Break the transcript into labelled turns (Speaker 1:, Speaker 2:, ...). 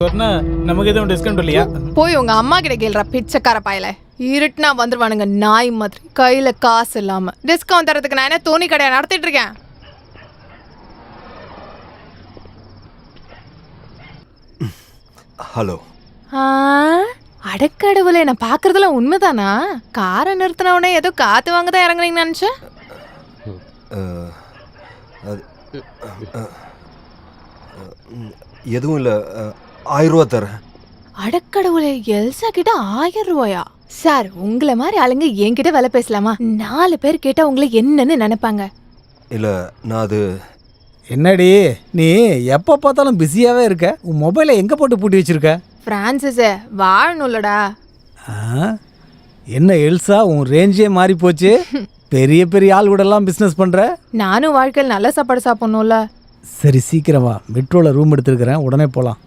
Speaker 1: நமக்கு எதுவும் டிஸ்கவுண்ட் இல்லையா?
Speaker 2: போய் உங்க அம்மா கிட்ட கேள்றா பிச்சைக்கார பாயல. இருட்டுனா வந்துருவானுங்க நாய் மாதிரி கையில காசு இல்லாம. டிஸ்கவுண்ட் தரதுக்கு நான் என்ன தோணி கடையா நடத்திட்டு இருக்கேன்?
Speaker 3: ஹலோ.
Speaker 2: அடக்கடவுளே, நான் பாக்குறதுல உண்மைதானா? காரை நிறுத்தினவுடனே ஏதோ காத்து வாங்க தான் இறங்குறீங்கன்னு நினைச்சேன்.
Speaker 3: எதுவும் இல்லை, 1000 ரூபா தரேன்.
Speaker 2: அடக்கடவுளே, எல்சா கிட்ட 1000 ரூபாயா? சார், உங்களை மாதிரி ஆளுங்க என்கிட்ட வேலை பேசலாமா? 4 பேர் கேட்டா உங்களை என்னன்னு நினைப்பாங்க.
Speaker 3: இல்லை, நான் அது
Speaker 1: என்னடி நீ எப்போ பார்த்தாலும் பிஸியாகவே இருக்க? உன் மொபைலை எங்கே போட்டு பூட்டி வச்சிருக்க?
Speaker 2: பிரான்சிஸே, வாழணும்லடா.
Speaker 1: என்ன எல்சா, உன் ரேஞ்சே மாறி போச்சு. பெரிய பெரிய ஆள் கூட எல்லாம் பிஸ்னஸ் பண்ணுற.
Speaker 2: நானும் வாழ்க்கையில் நல்ல சாப்பாடு சாப்பிடணும்ல.
Speaker 1: சரி, சீக்கிரம் வா. மெட்ரோவில் ரூம் எடுத்துருக்கிறேன், உடனே போகலாம்.